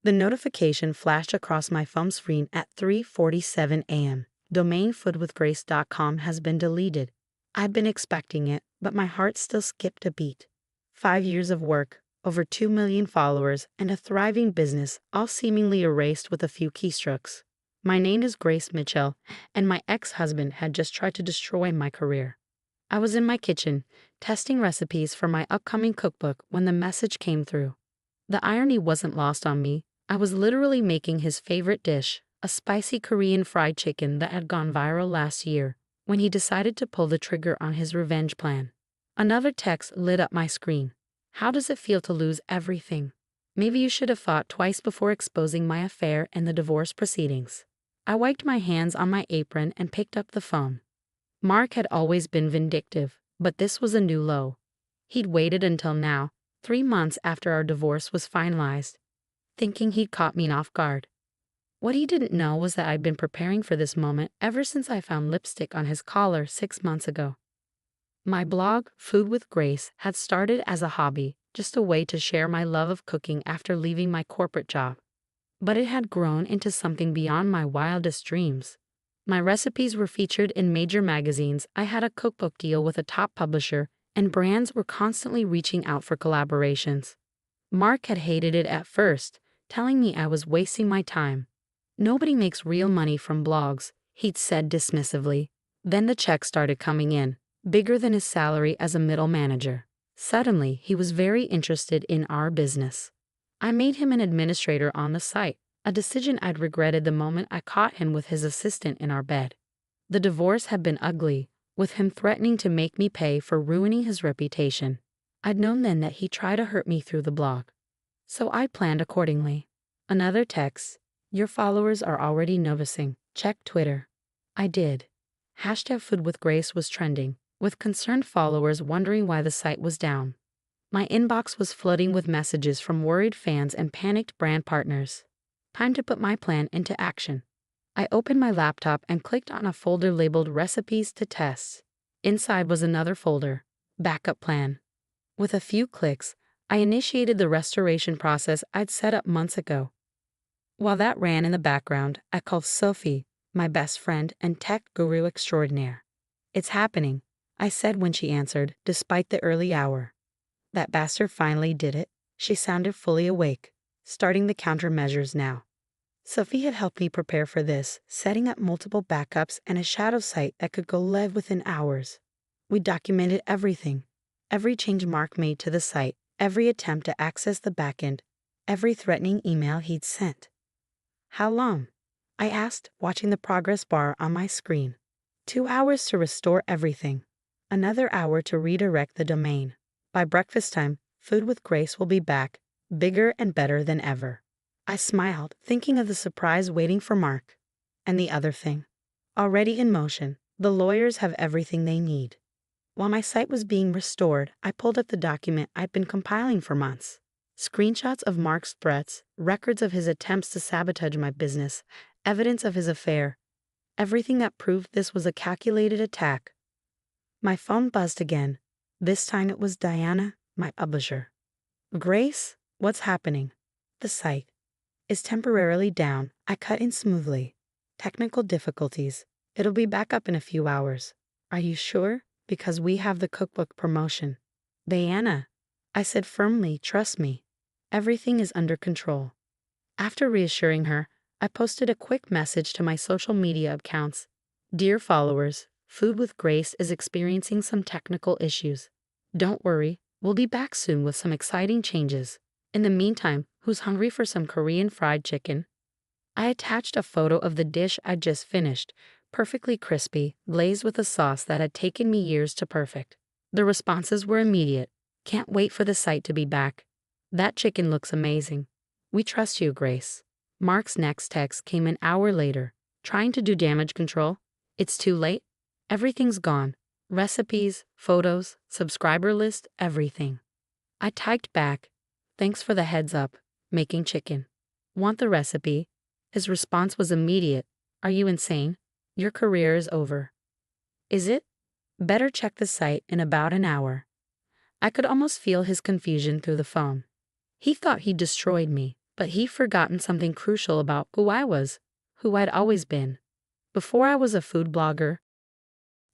The notification flashed across my phone screen at 3:47 a.m. Domain foodwithgrace.com has been deleted. I'd been expecting it, but my heart still skipped a beat. 5 years of work, over 2 million followers, and a thriving business, all seemingly erased with a few keystrokes. My name is Grace Mitchell, and my ex-husband had just tried to destroy my career. I was in my kitchen, testing recipes for my upcoming cookbook when the message came through. The irony wasn't lost on me. I was literally making his favorite dish, a spicy Korean fried chicken that had gone viral last year, when he decided to pull the trigger on his revenge plan. Another text lit up my screen. How does it feel to lose everything? Maybe you should have thought twice before exposing my affair and the divorce proceedings. I wiped my hands on my apron and picked up the phone. Mark had always been vindictive, but this was a new low. He'd waited until now, 3 months after our divorce was finalized, thinking he'd caught me off guard. What he didn't know was that I'd been preparing for this moment ever since I found lipstick on his collar 6 months ago. My blog, Food with Grace, had started as a hobby, just a way to share my love of cooking after leaving my corporate job. But it had grown into something beyond my wildest dreams. My recipes were featured in major magazines, I had a cookbook deal with a top publisher, and brands were constantly reaching out for collaborations. Mark had hated it at first, telling me I was wasting my time. Nobody makes real money from blogs, he'd said dismissively. Then the checks started coming in, bigger than his salary as a middle manager. Suddenly, he was very interested in our business. I made him an administrator on the site, a decision I'd regretted the moment I caught him with his assistant in our bed. The divorce had been ugly, with him threatening to make me pay for ruining his reputation. I'd known then that he'd try to hurt me through the blog. So I planned accordingly. Another text. Your followers are already noticing. Check Twitter. I did. #FoodWithGrace was trending, with concerned followers wondering why the site was down. My inbox was flooding with messages from worried fans and panicked brand partners. Time to put my plan into action. I opened my laptop and clicked on a folder labeled Recipes to Test. Inside was another folder, Backup Plan. With a few clicks, I initiated the restoration process I'd set up months ago. While that ran in the background, I called Sophie, my best friend and tech guru extraordinaire. It's happening, I said when she answered, despite the early hour. That bastard finally did it. She sounded fully awake, starting the countermeasures now. Sophie had helped me prepare for this, setting up multiple backups and a shadow site that could go live within hours. We documented everything, every change Mark made to the site, every attempt to access the backend, every threatening email he'd sent. How long? I asked, watching the progress bar on my screen. 2 hours to restore everything. Another hour to redirect the domain. By breakfast time, Food with Grace will be back, bigger and better than ever. I smiled, thinking of the surprise waiting for Mark. And the other thing. Already in motion, the lawyers have everything they need. While my site was being restored, I pulled up the document I'd been compiling for months. Screenshots of Mark's threats, records of his attempts to sabotage my business, evidence of his affair. Everything that proved this was a calculated attack. My phone buzzed again. This time it was Diana, my publisher. Grace, what's happening? The site is temporarily down. I cut in smoothly. Technical difficulties. It'll be back up in a few hours. Are you sure? Because we have the cookbook promotion. Diana, I said firmly, trust me. Everything is under control. After reassuring her, I posted a quick message to my social media accounts. Dear followers, Food with Grace is experiencing some technical issues. Don't worry, we'll be back soon with some exciting changes. In the meantime, who's hungry for some Korean fried chicken? I attached a photo of the dish I'd just finished, perfectly crispy, glazed with a sauce that had taken me years to perfect. The responses were immediate. Can't wait for the site to be back. That chicken looks amazing. We trust you, Grace. Mark's next text came an hour later. Trying to do damage control? It's too late. Everything's gone. Recipes, photos, subscriber list, everything. I typed back, thanks for the heads up, making chicken. Want the recipe? His response was immediate. Are you insane? Your career is over. Is it? Better check the site in about an hour. I could almost feel his confusion through the phone. He thought he'd destroyed me, But he'd forgotten something crucial about who I was, who I'd always been. Before I was a food blogger,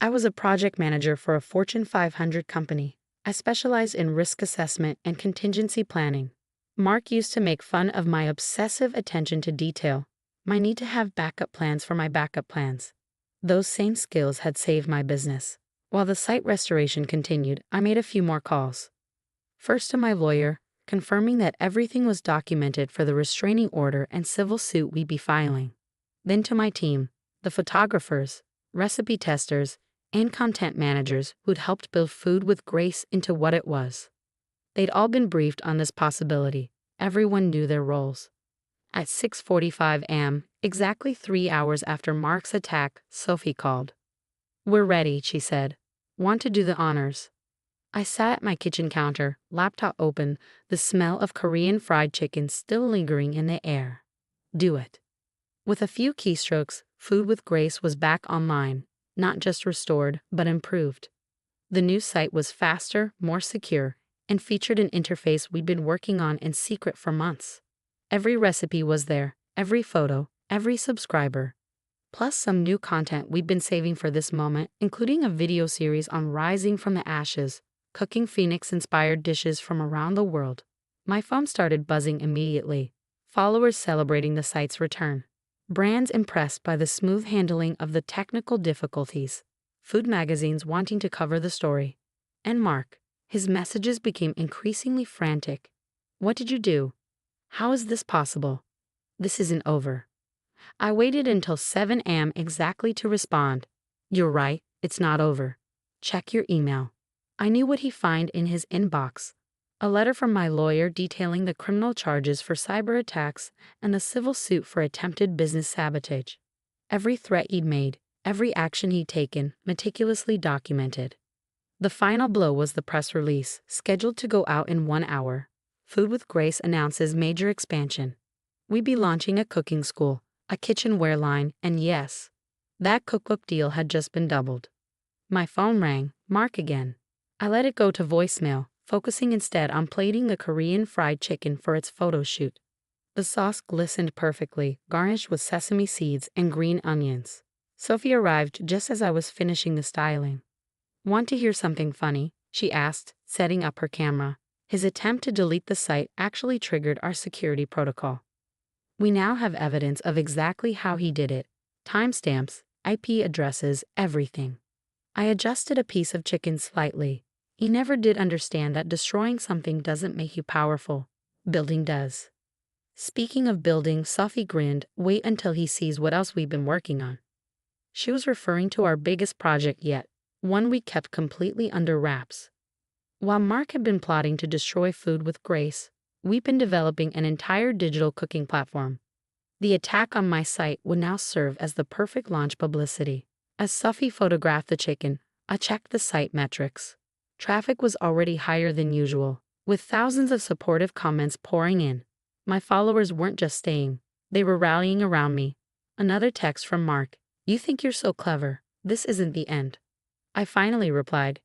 I was a project manager for a Fortune 500 company. I specialized in risk assessment and contingency planning. Mark used to make fun of my obsessive attention to detail, my need to have backup plans for my backup plans. Those same skills had saved my business. While the site restoration continued, I made a few more calls. First to my lawyer, confirming that everything was documented for the restraining order and civil suit we'd be filing. Then to my team, the photographers, recipe testers, and content managers who'd helped build Food with Grace into what it was. They'd all been briefed on this possibility. Everyone knew their roles. At 6:45 a.m., exactly 3 hours after Mark's attack, Sophie called. "We're ready," she said. "Want to do the honors?" I sat at my kitchen counter, laptop open, the smell of Korean fried chicken still lingering in the air. Do it. With a few keystrokes, Food with Grace was back online, not just restored, but improved. The new site was faster, more secure, and featured an interface we'd been working on in secret for months. Every recipe was there, every photo, every subscriber. Plus some new content we'd been saving for this moment, including a video series on rising from the ashes, cooking Phoenix-inspired dishes from around the world. My phone started buzzing immediately, followers celebrating the site's return. Brands impressed by the smooth handling of the technical difficulties. Food magazines wanting to cover the story. And Mark, his messages became increasingly frantic. "What did you do? How is this possible? This isn't over." I waited until 7 a.m. exactly to respond. "You're right, it's not over. Check your email." I knew what he'd find in his inbox. A letter from my lawyer detailing the criminal charges for cyber attacks and the civil suit for attempted business sabotage. Every threat he'd made, every action he'd taken, meticulously documented. The final blow was the press release, scheduled to go out in 1 hour. Food with Grace announces major expansion. We'd be launching a cooking school, a kitchenware line, and yes, that cookbook deal had just been doubled. My phone rang, Mark again. I let it go to voicemail, focusing instead on plating the Korean fried chicken for its photo shoot. The sauce glistened perfectly, garnished with sesame seeds and green onions. Sophie arrived just as I was finishing the styling. "Want to hear something funny?" she asked, setting up her camera. His attempt to delete the site actually triggered our security protocol. We now have evidence of exactly how he did it. Timestamps, IP addresses, everything. I adjusted a piece of chicken slightly. He never did understand that destroying something doesn't make you powerful. Building does. Speaking of building, Sophie grinned. "Wait until he sees what else we've been working on." She was referring to our biggest project yet, one we kept completely under wraps. While Mark had been plotting to destroy Food with Grace, we've been developing an entire digital cooking platform. The attack on my site would now serve as the perfect launch publicity. As Sophie photographed the chicken, I checked the site metrics. Traffic was already higher than usual, with thousands of supportive comments pouring in. My followers weren't just staying, they were rallying around me. Another text from Mark. "You think you're so clever. This isn't the end." I finally replied,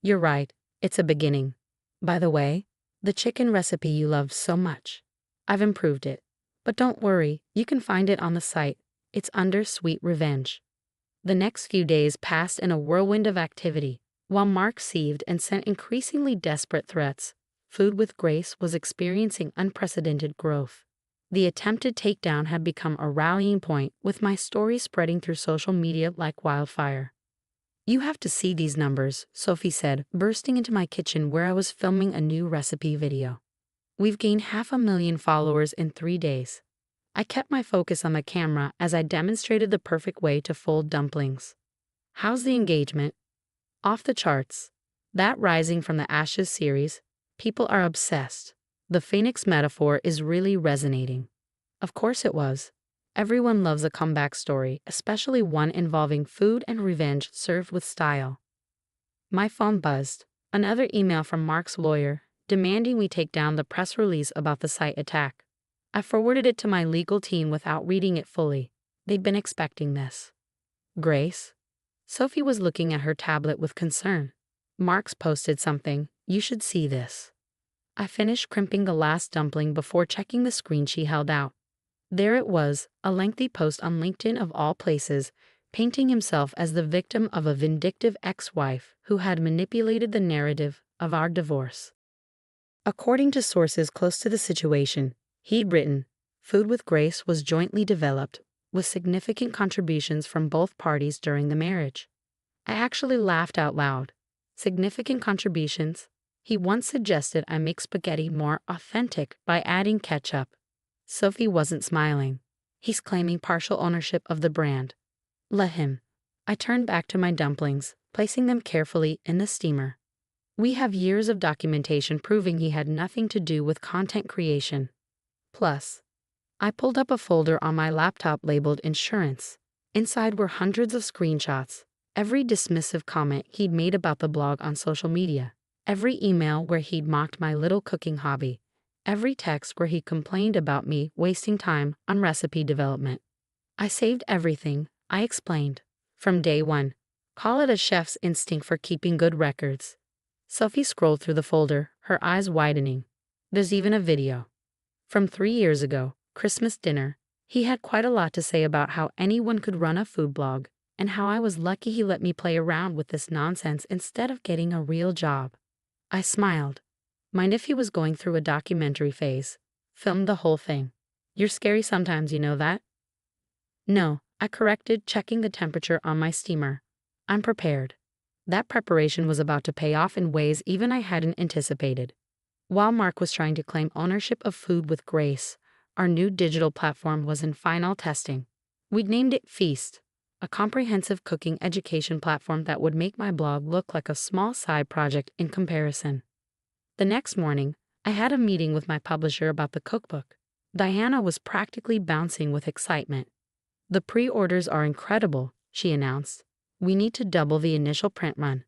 "You're right, it's a beginning. By the way, the chicken recipe you loved so much, I've improved it. But don't worry, you can find it on the site. It's under Sweet Revenge." The next few days passed in a whirlwind of activity. While Mark seethed and sent increasingly desperate threats, Food with Grace was experiencing unprecedented growth. The attempted takedown had become a rallying point, with my story spreading through social media like wildfire. "You have to see these numbers," Sophie said, bursting into my kitchen where I was filming a new recipe video. "We've gained 500,000 followers in 3 days." I kept my focus on the camera as I demonstrated the perfect way to fold dumplings. "How's the engagement?" "Off the charts. That Rising from the Ashes series, people are obsessed. The Phoenix metaphor is really resonating." Of course it was. Everyone loves a comeback story, especially one involving food and revenge served with style. My phone buzzed. Another email from Mark's lawyer, demanding we take down the press release about the site attack. I forwarded it to my legal team without reading it fully. They'd been expecting this. "Grace?" Sophie was looking at her tablet with concern. "Mark's posted something. You should see this." I finished crimping the last dumpling before checking the screen she held out. There it was, a lengthy post on LinkedIn of all places, painting himself as the victim of a vindictive ex-wife who had manipulated the narrative of our divorce. According to sources close to the situation, he'd written, Food with Grace was jointly developed, with significant contributions from both parties during the marriage. I actually laughed out loud. Significant contributions? He once suggested I make spaghetti more authentic by adding ketchup. Sophie wasn't smiling. He's claiming partial ownership of the brand. Let him. I turned back to my dumplings, placing them carefully in the steamer. We have years of documentation proving he had nothing to do with content creation. Plus, I pulled up a folder on my laptop labeled Insurance. Inside were hundreds of screenshots, every dismissive comment he'd made about the blog on social media, every email where he'd mocked my little cooking hobby, every text where he complained about me wasting time on recipe development. I saved everything, I explained. From day one. Call it a chef's instinct for keeping good records. Sophie scrolled through the folder, her eyes widening. There's even a video. From 3 years ago, Christmas dinner. He had quite a lot to say about how anyone could run a food blog, and how I was lucky he let me play around with this nonsense instead of getting a real job. I smiled. Mind if he was going through a documentary phase? Filmed the whole thing. You're scary sometimes, you know that? No, I corrected, checking the temperature on my steamer. I'm prepared. That preparation was about to pay off in ways even I hadn't anticipated. While Mark was trying to claim ownership of Food with Grace, our new digital platform was in final testing. We'd named it Feast, a comprehensive cooking education platform that would make my blog look like a small side project in comparison. The next morning, I had a meeting with my publisher about the cookbook. Diana was practically bouncing with excitement. The pre-orders are incredible, she announced. We need to double the initial print run.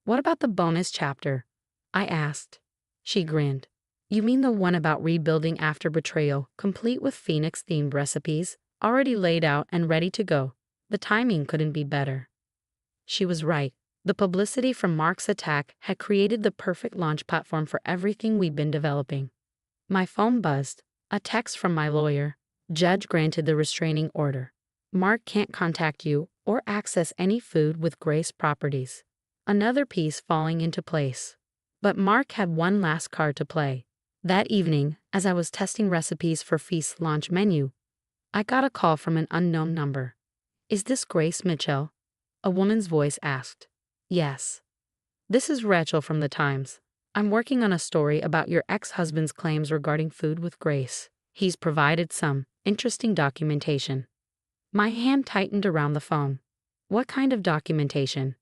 What about the bonus chapter? I asked. She grinned. You mean the one about rebuilding after betrayal, complete with Phoenix-themed recipes, already laid out and ready to go? The timing couldn't be better. She was right. The publicity from Mark's attack had created the perfect launch platform for everything we'd been developing. My phone buzzed. A text from my lawyer. Judge granted the restraining order. Mark can't contact you or access any Food with Grace properties. Another piece falling into place. But Mark had one last card to play. That evening, as I was testing recipes for Feast's launch menu, I got a call from an unknown number. Is this Grace Mitchell? A woman's voice asked. Yes. This is Rachel from the Times. I'm working on a story about your ex-husband's claims regarding Food with Grace. He's provided some interesting documentation. My hand tightened around the phone. What kind of documentation?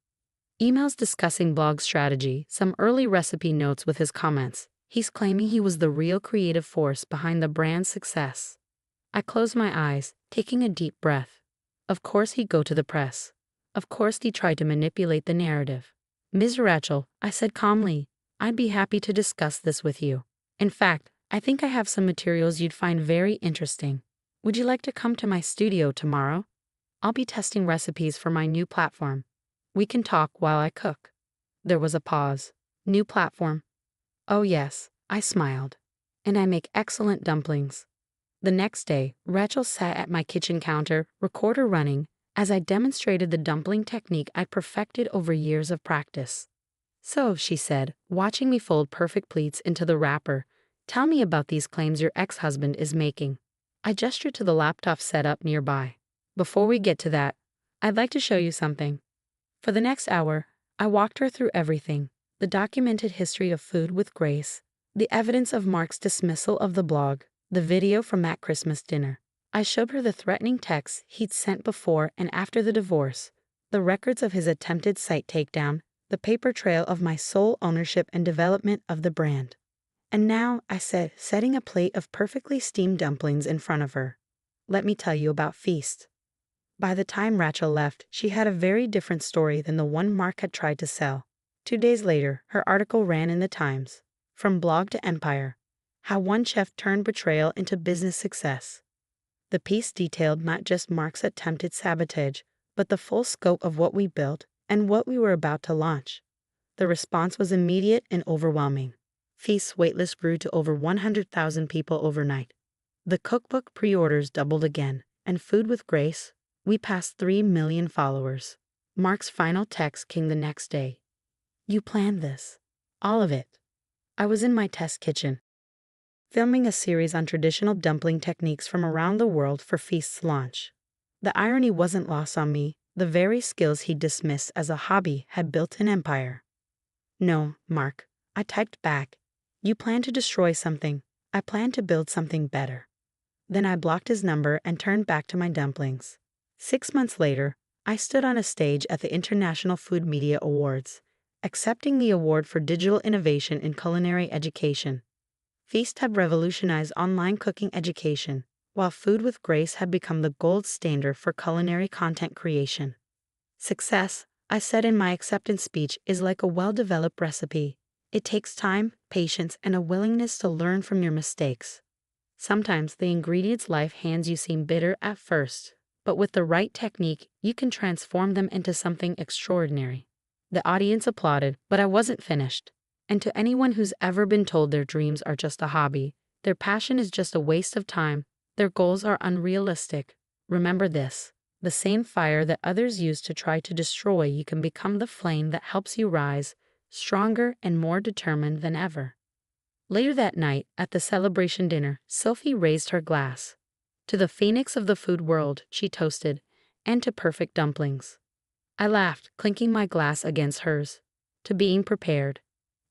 Emails discussing blog strategy, some early recipe notes with his comments. He's claiming he was the real creative force behind the brand's success. I closed my eyes, taking a deep breath. Of course he'd go to the press. Of course he tried to manipulate the narrative. Ms. Rachel, I said calmly, I'd be happy to discuss this with you. In fact, I think I have some materials you'd find very interesting. Would you like to come to my studio tomorrow? I'll be testing recipes for my new platform. We can talk while I cook. There was a pause. New platform. Oh yes, I smiled. And I make excellent dumplings. The next day, Rachel sat at my kitchen counter, recorder running, as I demonstrated the dumpling technique I'd perfected over years of practice. So, she said, watching me fold perfect pleats into the wrapper, tell me about these claims your ex-husband is making. I gestured to the laptop set up nearby. Before we get to that, I'd like to show you something. For the next hour, I walked her through everything. The documented history of Food with Grace, the evidence of Mark's dismissal of the blog, the video from that Christmas dinner. I showed her the threatening texts he'd sent before and after the divorce, the records of his attempted site takedown, the paper trail of my sole ownership and development of the brand. And now, I said, setting a plate of perfectly steamed dumplings in front of her. Let me tell you about Feast. By the time Rachel left, she had a very different story than the one Mark had tried to sell. 2 days later, her article ran in the Times. From blog to empire. How one chef turned betrayal into business success. The piece detailed not just Mark's attempted sabotage, but the full scope of what we built and what we were about to launch. The response was immediate and overwhelming. Feast's waitlist grew to over 100,000 people overnight. The cookbook pre-orders doubled again, and Food with Grace, we passed 3 million followers. Mark's final text came the next day. You planned this. All of it. I was in my test kitchen, filming a series on traditional dumpling techniques from around the world for Feast's launch. The irony wasn't lost on me. The very skills he dismissed as a hobby had built an empire. No, Mark, I typed back. You plan to destroy something. I plan to build something better. Then I blocked his number and turned back to my dumplings. 6 months later, I stood on a stage at the International Food Media Awards, accepting the award for digital innovation in culinary education. Feast had revolutionized online cooking education, while Food with Grace had become the gold standard for culinary content creation. Success, I said in my acceptance speech, is like a well-developed recipe. It takes time, patience, and a willingness to learn from your mistakes. Sometimes the ingredients life hands you seem bitter at first, but with the right technique, you can transform them into something extraordinary. The audience applauded, but I wasn't finished. And to anyone who's ever been told their dreams are just a hobby, their passion is just a waste of time, their goals are unrealistic, remember this. The same fire that others use to try to destroy you can become the flame that helps you rise, stronger and more determined than ever. Later that night, at the celebration dinner, Sophie raised her glass. To the phoenix of the food world, she toasted, and to perfect dumplings. I laughed, clinking my glass against hers. To being prepared.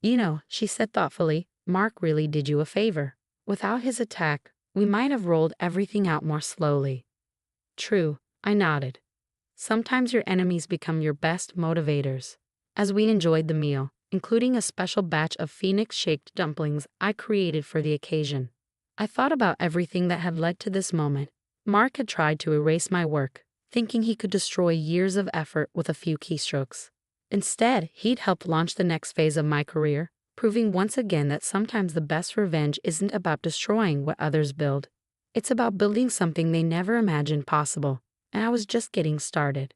You know, she said thoughtfully, Mark really did you a favor. Without his attack, we might have rolled everything out more slowly. True, I nodded. Sometimes your enemies become your best motivators. As we enjoyed the meal, including a special batch of phoenix-shaped dumplings I created for the occasion, I thought about everything that had led to this moment. Mark had tried to erase my work, thinking he could destroy years of effort with a few keystrokes. Instead, he'd helped launch the next phase of my career, proving once again that sometimes the best revenge isn't about destroying what others build. It's about building something they never imagined possible, and I was just getting started.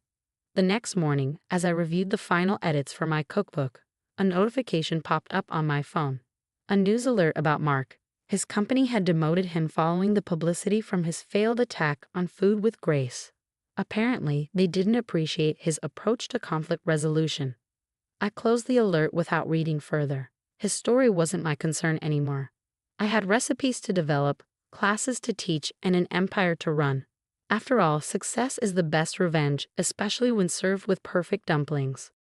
The next morning, as I reviewed the final edits for my cookbook, a notification popped up on my phone. A news alert about Mark. His company had demoted him following the publicity from his failed attack on Food with Grace. Apparently, they didn't appreciate his approach to conflict resolution. I closed the alert without reading further. His story wasn't my concern anymore. I had recipes to develop, classes to teach, and an empire to run. After all, success is the best revenge, especially when served with perfect dumplings.